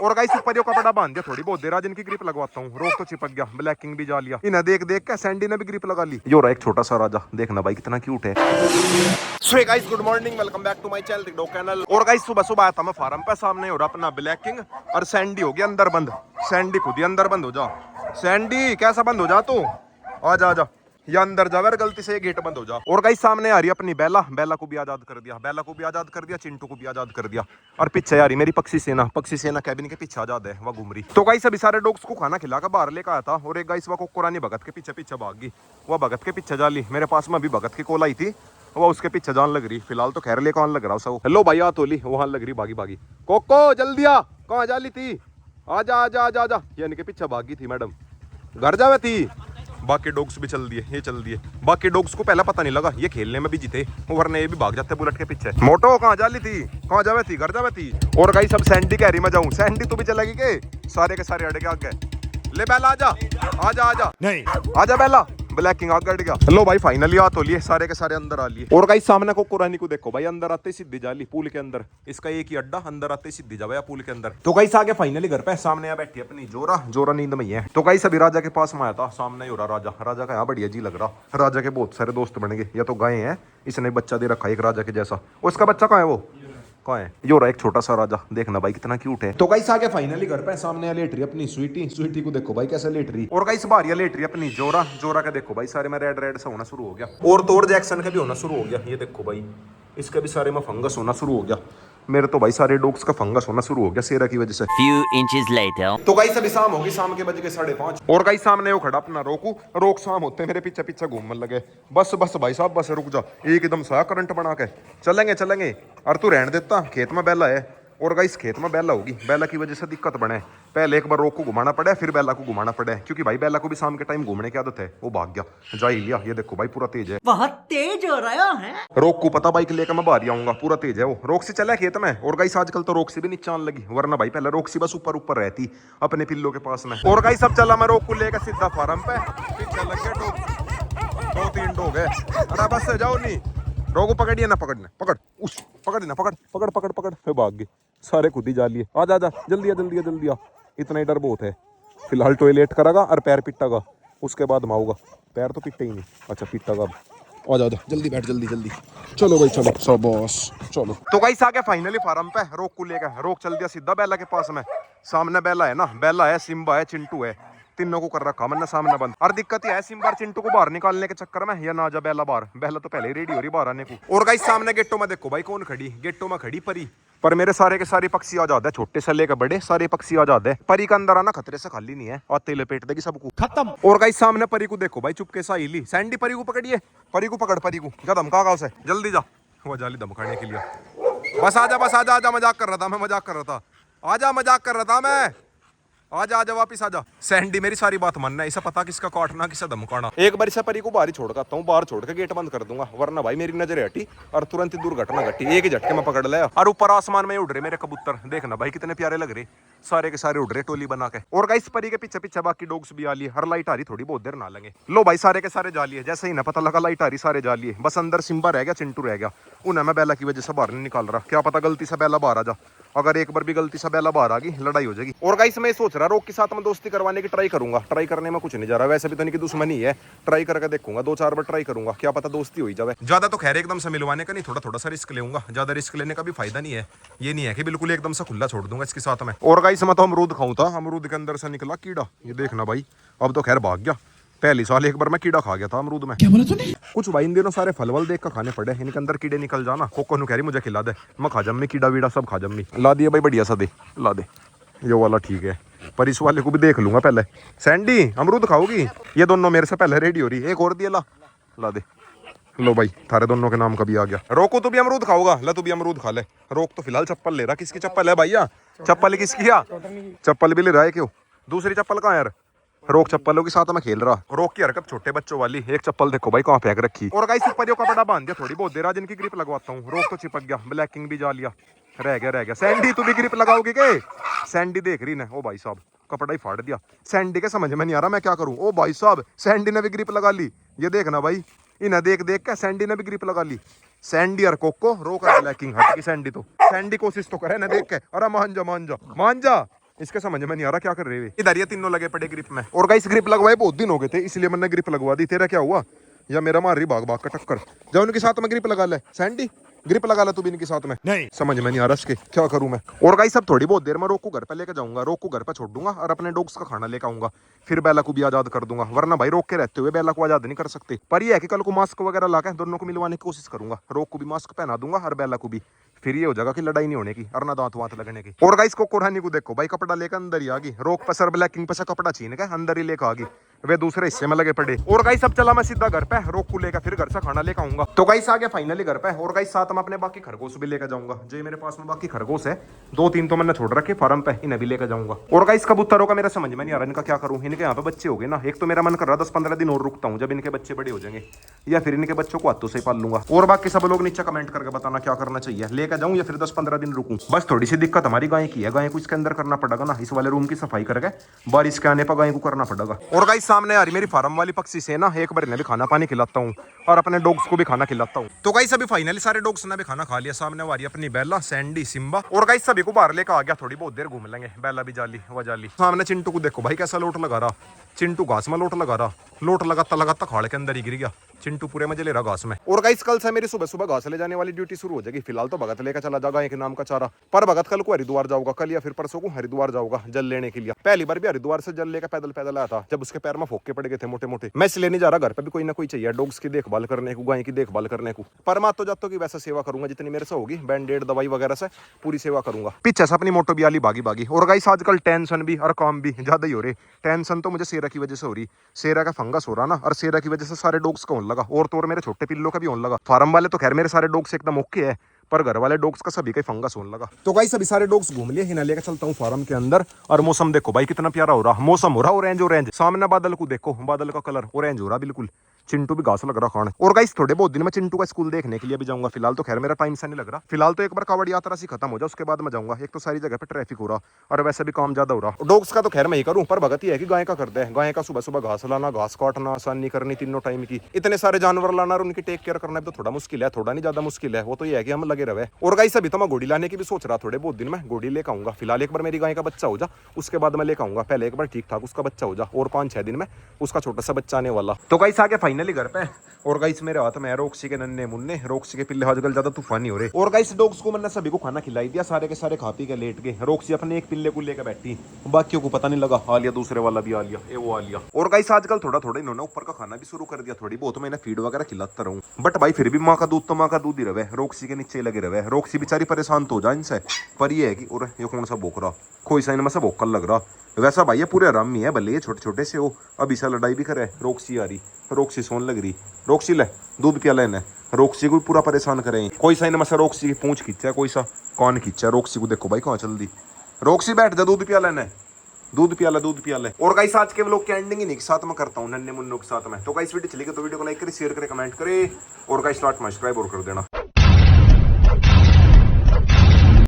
और गाइस ऊपर यो कपड़ा बांध दिया, थोड़ी बहुत देर आज इनकी ग्रिप लगवाता हूँ। रोक तो चिपक गया, ब्लैकिंग भी जा लिया। इन्हें देख देख के सैंडी ने भी ग्रिप लगा ली। यो रहा एक छोटा सा राजा, देखना भाई कितना क्यूट है। So guys good morning, welcome back to my channel. और गाइस सुबह सुबह आया था मैं फार्म पे, सामने हो रहा अपना ब्लैकिंग और सैंडी हो गया अंदर बंद। सैंडी खुद ही अंदर बंद हो जा। सैंडी कैसा बंद हो जा तू, आजा आजा, या अंदर जावे, गलती से ये गेट बंद हो जा। और गाइस सामने आ रही अपनी बेला, बेला को भी आजाद कर दिया, बेला को भी आजाद कर दिया, चिंटू को भी आजाद कर दिया। और पीछे आ रही मेरी पक्षी सेना, पक्षी सेना कैबिन के पीछे आजाद है, वह घूम रही। तो गाइस अभी सारे डॉग्स को खाना खिला कर बाहर लेकर आया था, और एक गाइस वो कोरानी भगत के पीछे पीछे भाग गई। वह भगत के पीछे जा ली, मेरे पास में अभी भगत की कॉल आई थी, वो उसके पीछे जान लग रही। फिलहाल तो खैर ले कौन लग रहा सब। हेलो भाई आ तोली, वहां लग रही भागी भागी। कोको जल्दी आ, कहाँ जा ली थी, आजा आजा आजा आजा। ये इनके पीछे भागी थी मैडम, घर जावे थी। बाकी डॉग्स भी चल दिए, ये चल दिए। बाकी डॉग्स को पहला पता नहीं लगा ये खेलने में भी जीते, वरना ये भी भाग जाते बुलेट के पीछे। मोटो कहाँ जा ली थी, कहाँ जावे थी, घर जावे थी। और गाइस सब सैंडी कह रही मैं जाऊं, सैंडी तू भी चलेगी के? सारे के सारे अड़ के आगे। ले बेला आजा आजा आजा, नहीं आजा बेला, ब्लैकिंग आगे अड़ गया। लो भाई फाइनली आ तो लिए, सारे के सारे अंदर आ लिए। और गाइस सामने को कुरानी को देखो भाई, अंदर आते सीधी जाली पूल के अंदर, इसका एक ही अड्डा, अंदर आते सीधी जावे पूल के अंदर। तो गाइस आगे फाइनली घर पे सामने यहाँ बैठी अपनी जोरा, जोरा नींद में ही है। तो गाइस अभी राजा के पास में आया था, सामने ही हो रहा राजा, राजा का यहाँ बढ़िया जी लग रहा। राजा के बहुत सारे दोस्त बन गए, या तो गाय हैं, इसने बच्चा दे रखा एक राजा के जैसा। उसका बच्चा कहाँ है, वो कहाँ है? यो रहा एक छोटा सा राजा, देखना भाई कितना क्यूट है। तो गाइस आगे फाइनली घर पे सामने लेट रही अपनी स्वीटी, स्वीटी को देखो भाई कैसे लेट रही। और गाइस बाहर लेट रही अपनी जोरा, जोरा का देखो भाई सारे में रेड रेड सा होना शुरू हो गया। और तो और जैक्सन का भी होना शुरू हो गया, ये देखो भाई इसका भी सारे में फंगस होना शुरू हो गया। मेरे तो भाई सारे डॉग्स का फंगस होना शुरू हो गया सेरा की वजह से। Few inches later. तो गाइस अभी शाम होगी, शाम के बज गए 5:30। और गाइस सामने वो खड़ा अपना रोकू, रोक शाम होते मेरे पीछे पीछे घूमने लगे। बस बस भाई साहब बस रुक जा, एकदम सा करंट बना के चलेंगे चलेंगे। और तू रहने देता, खेत में बैला है। और गाइस खेत में बैला होगी, बैला की वजह से दिक्कत बने। पहले एक बार रोक को घुमाना पड़े, फिर बैला को घुमाना पड़े, क्योंकि भाई बैला को भी शाम के टाइम घूमने की आदत है। वो भाग गया, जा ही लिया। ये देखो भाई पूरा तेज है, बहुत तेज हो रहा है। रोक को पता बाइक लेकर मैं बाहर आऊंगा, पूरा तेज है वो। रोक से चला खेत में। और गाइस आजकल तो रोक से भी नीचे आने लगी, वरना भाई पहले रोक से बस ऊपर ऊपर रहती अपने पिल्लों के पास में। और गाइस अब चला मैं रोक को लेकर सीधा फार्म पे, पीछे लग गए डॉग, 2-3 डॉग है। अरे बस से जाओ नहीं, रोको पकड़िए ना, पकड़ना पकड़, उस पकड़ ना, पकड़ पकड़ पकड़ पकड़, फिर भाग गए सारे, खुद ही जा लिए। आजा आजा जल्दी आ जल्दी आ जल्दी आ, इतना ही डर बहुत है। फिलहाल टॉयलेट करेगा और पैर पिटागा, उसके बाद माऊगा। पैर तो पिटते ही नहीं, अच्छा पिटागा। आजा आजा जल्दी बैठ, जल्दी जल्दी, चलो भाई चलो सब बॉस चलो। तो गाइस आ गया फाइनली फार्म पे, रोक को लेकर। रोक चल दिया सीधा बेला के पास में। सामने बेला है ना, बेला है, सिम्बा है, चिंटू है, तीनों को कर रखा मैंने सामने बंद। और दिक्कत ये है सिम्बा और चिंटू को बाहर निकालने के चक्कर में, या ना जा बेला बाहर, बेला तो पहले ही रेडी हो रही बाहर आने को। और गाइस सामने गेटों में देखो भाई कौन खड़ी, गेटों में खड़ी परी। पर मेरे सारे के सारे पक्षी आजाद है, छोटे से लेकर बड़े सारे पक्षी आजाद है। परी का अंदर आना खतरे से खाली नहीं है, आते लपेट देगी सबको, खत्म। और गाइस सामने परी को देखो भाई, चुपके से ली सैंडी, परी को पकड़िए, परी को पकड़, परी को जा धमका उसे, जल्दी जा, वो जाली धमकाने के लिए। बस आजा बस आजा आजा, मजाक कर रहा था मैं, मजाक कर रहा था, आजा मजाक कर रहा था मैं, आजा आजा वापिस आजा। सैंडी मेरी सारी बात मानना है, इसे पता किसका काटना किसका धमकाना। एक बार इसे परी को बाहर ही छोड़ करता हूँ, बाहर छोड़ के गेट बंद कर दूंगा, वरना भाई मेरी नजर हटी और तुरंत ही दुर्घटना घटी। एक ही झटके में पकड़ लिया। और ऊपर आसमान में उड़ रहे मेरे कबूतर, देखना भाई कितने प्यारे लग रहे, सारे के सारे उड़ रहे टोली बना के। और गाइस परी के पीछे पीछे बाकी डॉग्स भी आ लिए। हर लाइट आ रही, थोड़ी बहुत देर ना लेंगे। लो भाई सारे के सारे जा लिए, जैसे ही ना पता लगा लाइट आ रही सारे जा लिए। बस अंदर सिम्बा रह गया, चिंटू रह गया, उन्हें मैं बेला की वजह से बाहर नहीं निकाल रहा। क्या पता गलती से बेला बाहर आ जा, अगर एक बार भी गलती से बेला बाहर आ गई लड़ाई हो जाएगी। और गाइस मैं सोच रहा रोक के साथ में दोस्ती करवाने की ट्राई करूंगा, ट्राई करने में कुछ नहीं जा रहा, वैसे भी तो नहीं कि दुश्मनी है, ट्राई करके देखूंगा, 2-4 बार ट्राई करूंगा, क्या पता दोस्ती हो ही जाए। ज्यादा तो खैर एकदम से मिलवाने का नहीं, थोड़ा थोड़ा सा रिस्क लेऊंगा, ज्यादा रिस्क लेने का भी फायदा नहीं है। ये नहीं है कि बिल्कुल एकदम से खुला छोड़ दूंगा इसके साथ में। और गाइस मैं तो अमरूद खाऊं था, अमरूद के अंदर से निकला कीड़ा, ये देखना भाई, अब तो खैर भाग गया। पहली साल एक बार मैं कीड़ा खा गया था अमरूद में। क्या बोला तूने? कुछ भाई इन दिनों सारे फल वल देख कर खाने पड़े, इनके अंदर कीड़े निकल जाना। कोको नु कह रही मुझे खिला दे, मैं खा जम्मी, कीड़ा वीड़ा सब खा जम्मी। ला दिया भाई बढ़िया सा, दे ला दे, ये वाला ठीक है। पर इस वाले को भी देख लूंगा पहले। सैंडी अमरूद खाओगी? ये दोनों मेरे से पहले रेडी हो रही, एक और दिया, ला ला दे। लो भाई थारे दोनों के नाम का भी आ गया। रोको तू भी अमरूद खाओगा? ला तू भी अमरूद खा ले। रोक तो फिलहाल चप्पल ले रहा, किसकी चप्पल है भैया? चप्पल किसकी है? चप्पल भी ले रहा है क्यों? दूसरी चप्पल कहाँ यार? रोक चप्पलों के साथ में खेल रहा। रोक की हरकत छोटे बच्चों वाली। एक चप्पल देखो भाई कहाँ फेंक रखी। और गाइस ऊपर यो कपड़ा बांध दिया, थोड़ी बहुत देर आज इनकी ग्रिप लगवाता हूँ। रोक तो चिपक गया, ब्लैकिंग भी जा लिया, रह गया। सैंडी तू भी ग्रिप लगाओगी के? सैंडी देख रही ना, ओ भाई साहब कपड़ा ही फाड़ दिया। सैंडी के समझ में नहीं आ रहा मैं क्या करूँ। ओ भाई साहब सैंडी ने भी ग्रिप लगा ली, ये देखना भाई, इन्हें देख देख के सैंडी ने भी ग्रिप लगा ली। सैंडी और कोको रोक ब्लैकिंग हट की। सैंडी कोशिश तो करे ना देख के। अरे मान जा इसके समझ में नहीं आ रहा क्या कर रहे हैं। इधर ये तीनों लगे पड़े ग्रिप में। और गाइस ग्रिप लगवाए बहुत दिन हो गए थे, इसलिए मैंने ग्रिप लगवा दी। तेरा क्या हुआ? या मेरा मार रही भाग भाग का टक्कर। जा उनके साथ में ग्रिप लगा ले। सैंडी ग्रिप लगा ला तू भी इनके साथ में। नहीं समझ में नहीं आ रहा इसके क्या करूं मैं। और गाइस अब थोड़ी बहुत देर में रोक को घर पे लेके जाऊंगा, रोक को घर पे छोड़ दूंगा और अपने डॉग्स का खाना लेकर आऊंगा। फिर बेला को भी आजाद कर दूंगा, वरना भाई रोक के रहते हुए बेला को आजाद नहीं कर सकते। पर ये है कि कल को मास्क वगैरह लाकर दोनों को मिलवाने की कोशिश करूंगा। रोक को भी मास्क पहना दूंगा और बेला को भी। फिर ये हो जाएगा कि लड़ाई नहीं होने की और ना दांत वांत लगने की। और गाइस को कोरहानी को देखो भाई, कपड़ा लेकर अंदर ही आ गई। रोक पर सर ब्लैकिंग पे से कपड़ा छीन के अंदर ही लेकर आ गई। वे दूसरे हिस्से में लगे पड़े। और गाइस अब चला मैं सीधा घर पे, रोक को लेकर फिर घर से खाना लेकर आऊंगा। तो गाइस आ गया फाइनली घर पे। और गाइस साथ में अपने बाकी खरगोश भी लेकर जाऊंगा। जो मेरे पास में बाकी खरगोश है, 2-3 तो मैंने छोड़ रखे फार्म पे, इन्हें भी लेकर जाऊंगा। और गाइस कबूतरों का मेरा समझ में नहीं आ रहा इनका क्या करूं। इनके यहाँ पे बच्चे हो गए ना, एक तो मेरा मन कर रहा 10-15 दिन और रुकता हूँ जब इनके बच्चे बड़े हो जाएंगे, या फिर इनके बच्चों को हाथों से पाल लूंगा। और बाकी सब लोग नीचे कमेंट करके बताना क्या करना चाहिए, लेकर जाऊं या फिर 10-15 दिन रुकूं। बस थोड़ी सी दिक्कत हमारी गाय की है, गाय को इसके अंदर करना पड़ेगा ना, इस वाले रूम की सफाई करके बारिश के आने पर गाय को करना पड़ेगा। और गाइस सामने आ रही मेरी फार्म वाली पक्षी से ना, एक बार इन्हें भी खाना पानी खिलाता हूँ और अपने डॉग्स को भी खाना खिलाता हूँ। तो गाइस अभी फाइनली सारे डॉग्स ने भी खाना खा लिया। सामने आ रही अपनी बेला, सैंडी, सिम्बा। और गाइस सभी को बाहर लेकर आ गया, थोड़ी बहुत देर घूम लेंगे। बेला भी जाली व जाली। सामने चिंटू को देखो भाई कैसा लोट लगा रहा। चिंटू घास में लोट लगा रहा, लोट लगाता लगाता खाड़ के अंदर ही गिर गया। चिंटू पूरे मजे ले रहा घास में। और गाइस कल से मेरी सुबह सुबह घास ले जाने वाली ड्यूटी शुरू हो जाएगी। फिलहाल तो भगत लेकर चला जाएगा एक नाम का चारा, पर भगत कल को हरिद्वार जाऊंगा, कल या फिर परसों को हरिद्वार जाऊंगा जल लेने के लिए। पहली बार भी हरिद्वार से जल लेकर पैदल पैदल आया था, जब उसके पैर में फोके पड़ गए थे मोटे मोटे। मैं इसलिए नहीं जा रहा, घर पे भी कोई ना कोई चाहिए डॉग्स की देखभाल करने को, गाय की देखभाल करने को। पर मैं तो जातो की वैसा सेवा करूंगा जितनी मेरे से होगी, बैंडेड दवाई वगैरह से पूरी सेवा करूंगा। पीछे से अपनी मोटो भी आली भागी भागी। और गाइस आजकल टेंशन भी और काम भी ज्यादा ही हो रहे। टेंशन तो मुझे सेरा की वजह से हो रही, सेरा का फंगस हो रहा ना, और सेरा की वजह से सारे डॉग्स का होने लगा। और तो और मेरे छोटे पिल्लों का भी होने लगा। फार्म वाले तो खैर मेरे सारे डॉग्स एकदम ओके है, पर घर वाले डॉग्स का सभी का फंगस होने लगा। तो गाइस सभी सारे डॉग्स घूम लिए, इन्हें लेकर चलता हूँ फार्म के अंदर। और मौसम देखो भाई कितना प्यारा हो रहा, मौसम हो रहा ऑरेंज ऑरेंज। सामने बादल को देखो, बादल का कलर ऑरेंज हो रहा बिल्कुल। चिंटू भी घास लग रहा खाने। और गाइस थोड़े बहुत दिन में चिंटू का स्कूल देखने के लिए भी जाऊंगा। फिलहाल तो खैर मेरा टाइम से नहीं लग रहा। फिलहाल तो एक बार कावड़ यात्रा सी खत्म हो जाए उसके बाद मैं जाऊंगा। एक तो सारी जगह पे ट्रैफिक हो रहा और वैसे भी काम ज्यादा हो रहा। डॉग्स का तो खैर मैं ही करूं, पर भगत ही है कि गाय का करते हैं। गाय का सुबह सुबह घास लाना, घास काटना, आसानी करनी तीनों टाइम की। इतने सारे जानवर लाना और उनकी टेक केयर करना भी तो थोड़ा मुश्किल है, थोड़ा नहीं ज्यादा मुश्किल है। वो तो ये है कि हम लगे रहे। और गाइस अभी तो मैं घोड़ी लाने की भी सोच रहा, थोड़े बहुत दिन में घोड़ी लेकर आऊंगा। फिलहाल एक बार मेरी गाय का बच्चा हो जा, उसके बाद मैं लेकर आऊंगा। पहले एक बार ठीक ठाक उसका बच्चा हो जा, और 5-6 दिन में उसका छोटा सा बच्चा आने वाला। तो गाइस आ गया फाइनली घर पे। और गाइस मेरे हाथ में रोक्सी के नन्हे मुन्ने, रोक्सी के पिल्ले आजकल ज्यादा तूफानी हो रहे। और गाइस डॉग्स को मैंने सभी को खाना खिलाई दिया, सारे के सारे खा पी के लेट गए। रोक्सी अपने एक पिल्ले को लेकर बैठी, बाकियों को पता नहीं लगा, आ लिया दूसरे वाला भी आ लिया, ये वो आ लिया। और गाइस आजकल थोड़ा थोड़ा इन्होंने ऊपर का खाना भी शुरू कर दिया, थोड़ी बहुत मैं फीड वगैरह खिलाता रहूं। बट भाई फिर भी माँ का दूध तो माँ का दूध ही रहे, रोक्सी के नीचे लगे रहे। रोक्सी बेचारी परेशान तो हो जाए इनसे, पर ये है कि और ये कौन सा भोक रहा, कोई सा इनमें से भोकल लग रहा। वैसा भाई ये पूरे आराम ही है, भले ये छोटे छोटे से हो। अब इसे लड़ाई भी करे। रोक्सी आ रही, रोक्सी सोन लग रही। रोक्सी ले दूध पिया लेने। रोक्सी को पूरा परेशान करें। कोई सा इनमें से रोक्सी की पूंछ खींचा, कोई सा कान खींचा। रोक्सी को देखो भाई कहाँ चल दी। रोक्सी बैठ जा, दूध पिया लेने, दूध पिया ले, दूध पिया ले। और गाइस आज के व्लॉग की एंडिंग इन्हीं के साथ में करता हूँ, नन्हे मुन्नों के साथ में। तो गाइस वीडियो चली गई तो वीडियो को लाइक करे, शेयर करे, कमेंट करे, और गाइस लाइक सब्सक्राइब और कर देना।